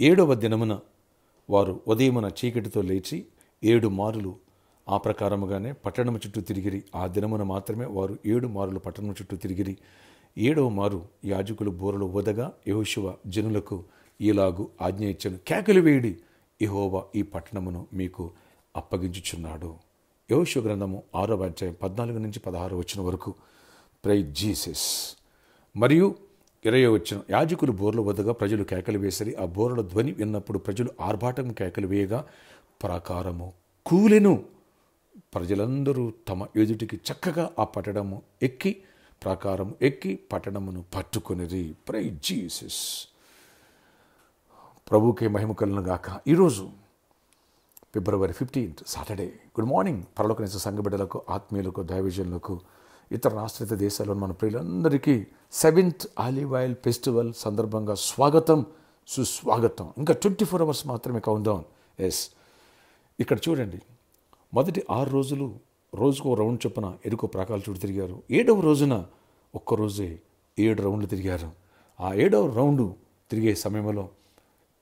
7వ దినమున వారు ఉదయమున చీకటితో లేచి 7 మారులు ఆ ప్రకారముగానే పట్టణము చుట్టూ తిరిగిరి. ఆ దినమున మాత్రమే వారు 7 మారులు పట్టణం చుట్టూ తిరిగిరి. 7వ మారు యాజకులు బూరలు ఊదగా యెహోషువ జనులకు ఈలాగు ఆజ్ఞ ఇచ్చెను, కేకలు వేయుడి, యెహోవా ఈ పట్టణమును మీకు అప్పగించుచున్నాడు. యెహోషువ గ్రంథము 6వ అధ్యాయం 14 నుంచి 16 వచనం వరకు. Praise Jesus. మరియు 20వ వచనం, యాజకులు బోర్ల వద్దగా ప్రజలు కేకలు వేసరి. ఆ బోర్ల ధ్వని విన్నప్పుడు ప్రజలు ఆర్భాటం కేకలు వేయగా ప్రాకారము కూలెను. ప్రజలందరూ తమ ఎదుటికి చక్కగా ఆ పట్టణము ఎక్కి ప్రాకారం ఎక్కి పట్టణమును పట్టుకొనిరి. Praise Jesus. ప్రభువుకే మహిమ కలుగును గాక. ఈరోజు ఫిబ్రవరి 15 సాటర్డే. గుడ్ మార్నింగ్ పరలోకనిచ్చే సంఘ బిడ్డలకు, ఆత్మీయులకు, దైవజనులకు, ఇతర రాష్ట్ర దేశాల్లో మన ప్రియులందరికీ 7th ఆలివ్ ఆయిల్ ఫెస్టివల్ సందర్భంగా స్వాగతం, సుస్వాగతం. ఇంకా 24 hours మాత్రమే కౌంట్డౌన్. ఎస్, ఇక్కడ చూడండి, మొదటి 6 రోజులు రోజుకో రౌండ్ చొప్పున ఎరుకో ప్రాకారాల చుట్టూ తిరిగారు. 7వ రోజున ఒక్కరోజే 7 రౌండ్లు తిరిగారు. ఆ 7వ రౌండు తిరిగే సమయంలో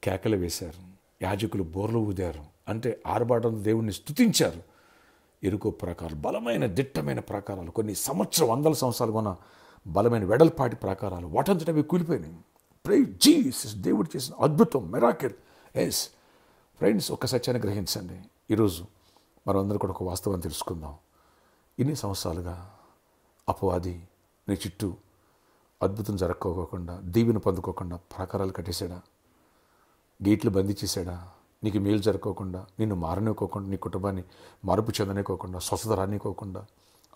కేకలు వేశారు, యాజకులు బోర్లు ఊదారు, అంటే ఆర్భాటంతో దేవుణ్ణి స్తుతించారు. ఎరుకో ప్రాకారాలు బలమైన దిట్టమైన ప్రాకారాలు, కొన్ని వందల సంవత్సరాలు కొన్న బలమైన వెడల్పాటి ప్రాకారాలు, వాటంతట అవి కూలిపోయినాయి. Praise Jesus. దేవుడు చేసిన అద్భుతం, మిరాకిల్. ఎస్ ఫ్రెండ్స్, ఒక సత్యాన్ని గ్రహించండి. ఈరోజు మనం అందరూ కూడా ఒక వాస్తవాన్ని తెలుసుకుందాం. ఇన్ని సంవత్సరాలుగా అపవాది నీ చుట్టూ అద్భుతం జరగకోకుండా, దీవెన పొందుకోకుండా ప్రాకారాలు కట్టేశాడా, గేట్లు బంధించేశాడా, నీకు మేలు జరగకోకుండా, నిన్ను మారనివ్వకోకుండా, నీ కుటుంబాన్ని మార్పు చెందనివ్వకుండా, స్వస్థత రానివ్వకుండా,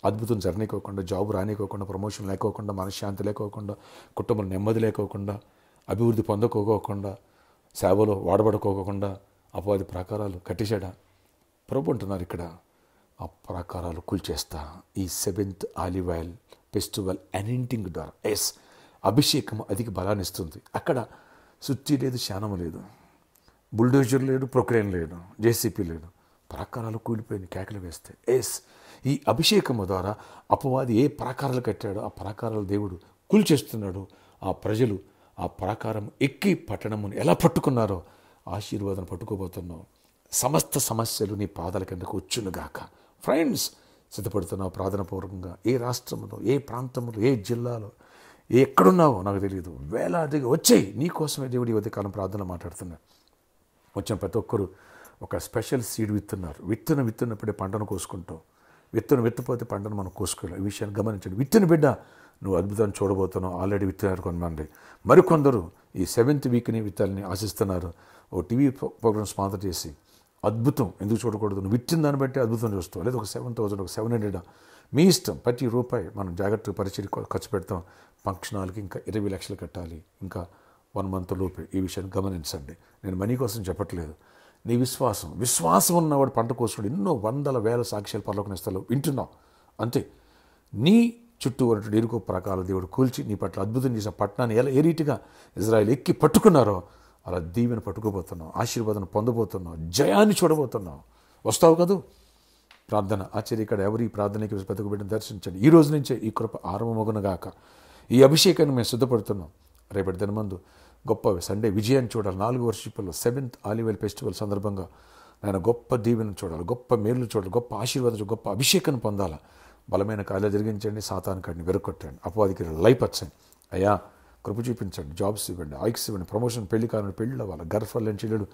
అద్భుతం జరగనివ్వకుండా, జాబ్ రానివ్వకుండా, ప్రమోషన్ లేకోకుండా, మనశ్శాంతి లేకోకుండా, కుటుంబం నెమ్మది లేకోకుండా, అభివృద్ధి పొందకోకుండా, సేవలో వాడబడుకోకుండా అపవాది ప్రాకారాలు కట్టేశాడా? ప్రభు అంటున్నారు ఇక్కడ, ఆ ప్రాకారాలు కూల్చేస్తా ఈ 7th ఆలివ్ ఆయిల్ ఫెస్టివల్ అనింటింగ్ ద్వారా. ఎస్, అభిషేకం అధిక బలాన్ని ఇస్తుంది. అక్కడ సుత్తి లేదు, శానము లేదు, బుల్డోజర్ లేదు, ప్రొక్రేన్ లేదు, జేసీపీ లేదు, ప్రాకారాలు కూలిపోయిన కేకలు వేస్తే. ఎస్, ఈ అభిషేకము ద్వారా అపవాది ఏ ప్రాకారాలు కట్టాడో ఆ ప్రాకారాలు దేవుడు కూల్చేస్తున్నాడు. ఆ ప్రజలు ఆ ప్రాకారం ఎక్కి పట్టణమును ఎలా పట్టుకున్నారో ఆశీర్వాదం పట్టుకోబోతున్నావు. సమస్త సమస్యలు నీ పాదాల కిందకు వచ్చునుగాక. ఫ్రెండ్స్, సిద్ధపడుతున్నావు ప్రార్థనాపూర్వకంగా. ఏ రాష్ట్రంలో, ఏ ప్రాంతంలో, ఏ జిల్లాలో, ఎక్కడున్నావో నాకు తెలియదు, వేలాదిగా వచ్చాయి. నీకోసమే దేవుడి ఉదయకాలం ప్రార్థన మాట్లాడుతున్నాను. వచ్చిన ప్రతి ఒక్కరు ఒక స్పెషల్ సీడ్ విత్తున్నారు. విత్తున్నప్పుడే పంటను కోసుకుంటావు. విత్తపోతే పంటను మనం కోసుకోవాలి. ఈ విషయాన్ని గమనించండి. విత్తిన బిడ్డ, నువ్వు అద్భుతాన్ని చూడబోతున్నావు. ఆల్రెడీ విత్తున్నారు కొంతమంది. మరికొందరు ఈ 7th వీక్ని విత్తాలని ఆశిస్తున్నారు. ఓ టీవీ ప్రోగ్రామ్ స్పాన్సర్ చేసి అద్భుతం ఎందుకు చూడకూడదు? నువ్వు విట్టిన దాన్ని బట్టి అద్భుతం చూస్తావు. లేదా ఒక 7,000, ఒక 700, మీ ఇష్టం. ప్రతి రూపాయి మనం జాగ్రత్తగా పరిచయం ఖర్చు పెడతాం. ఫంక్షన్ హాల్కి ఇంకా 20 లక్షలు కట్టాలి, ఇంకా 1 month లోపే. ఈ విషయాన్ని గమనించండి. నేను మనీ కోసం చెప్పట్లేదు. నీ విశ్వాసం ఉన్నవాడు పంట కోసుకుని ఎన్నో వందల వేల సాక్ష్యాలు పరలోకనిస్తాలు వింటున్నావు. అంతే. నీ చుట్టూ ఉన్నటువంటి ఎరుకో ప్రాకారాలు దేవుడు కూల్చి నీ పట్ల అద్భుతం చేసిన పట్టణాన్ని ఏ రీతిగా ఇజ్రాయెల్ ఎక్కి పట్టుకున్నారో అలా దీవెన పట్టుకోబోతున్నావు, ఆశీర్వాదం పొందబోతున్నావు, జయాన్ని చూడబోతున్నావు. వస్తావు కదూ? ప్రార్థన ఆశ్చర్యక్కడ ఎవరు ఈ ప్రార్థనకి బతుకుబిడ్డను దర్శించండి. ఈ రోజు నుంచే ఈ కృప ఆరంభమగునుగాక. ఈ అభిషేకాన్ని మేము సిద్ధపడుతున్నాం. రేపటి దినమందు గొప్ప సండే విజయాన్ని చూడాలి. 4 వర్షిపుల్లో 7th ఆలివ్ ఆయిల్ ఫెస్టివల్ సందర్భంగా నేను గొప్ప దీవెను చూడాలి, గొప్ప మేలు చూడాలి, గొప్ప ఆశీర్వాదం, గొప్ప అభిషేకాన్ని పొందాలి. బలమైన కార్యాలు జరిగించండి, సాతాను కాడిని వెరకొట్టండి, అపవాదికి లైపచ్చండి. అయ్యా కృప చూపించండి, జాబ్స్ ఇవ్వండి, ఐక్స్ ఇవ్వండి, ప్రమోషన్, పెళ్లి కావాలని పెళ్ళి అవ్వాలి. గర్భఫలం చెల్లెడు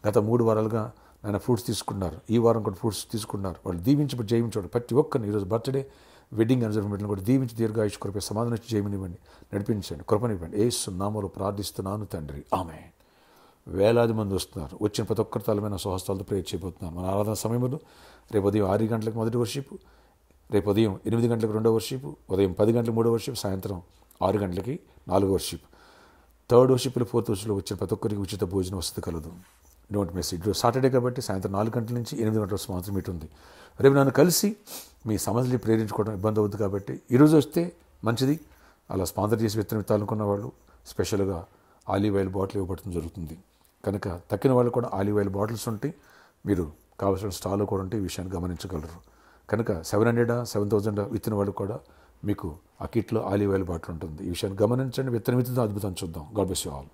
గత 3 వారాలుగా ఆయన ఫ్రూట్స్ తీసుకున్నారు. ఈ వారం కూడా ఫ్రూట్స్ తీసుకున్నారు. వాళ్ళు దీవించి జయించండి. ప్రతి ఒక్కరిని ఈరోజు బర్త్డే, వెడ్డింగ్ అనివర్సరీని కూడా దీవించి దీర్ఘాయుష్ కృప సమాధానం ఇచ్చి జయమనివ్వండి, నడిపించండి, కృపనివ్వండి. యేసు నామములో ప్రార్థిస్తున్నాను తండ్రి, ఆమేన్. వేలాది మంది వస్తున్నారు. వచ్చిన ప్రతి ఒక్కరి తలమైన స్వహస్తాలతో ప్రేయర్ చేయబోతున్నాను. మన ఆరాధన సమయంలో రేపు ఉదయం 6 గంటలకు మొదటి వర్షిప్, రేపు ఉదయం 8 గంటలకు 2వ వర్షిప్, ఉదయం 10 గంటలకు 3వ వర్షిప్, సాయంత్రం 6 గంటలకి 4వ వర్షిప్. 3rd వర్షిప్లో 4th వర్షిప్లో వచ్చిన ప్రతి ఒక్కరికి ఉచిత భోజనం వసతి కలదు. Don't miss it. సాటర్డే కాబట్టి సాయంత్రం 4 గంటల నుంచి 8 గంటల వరకు మాత్రం మీట్ ఉంది. రేపు నన్ను కలిసి మీ సమస్యలు ప్రేరించుకోవడం ఇబ్బంది అవుతుంది కాబట్టి ఈరోజు వస్తే మంచిది. అలా స్పాన్సర్ చేసి విత్తనం ఇవ్వాలనుకున్న వాళ్ళు స్పెషల్గా ఆలివ్ ఆయిల్ బాటిల్ ఇవ్వబడటం జరుగుతుంది. కనుక తక్కిన వాళ్ళు కూడా ఆలివ్ ఆయిల్ బాటిల్స్ ఉంటాయి. మీరు కావాల్సిన స్టాల్లో కూడా ఉంటే ఈ విషయాన్ని గమనించగలరు. కనుక 700, 7,000 విత్తన వాళ్ళు కూడా మీకు ఆ కిట్లో ఆలివ్ ఆయిల్ బాటిల్ ఉంటుంది. ఈ విషయాన్ని గమనించండి. విత్తనం అద్భుతం చూద్దాం. God bless you all.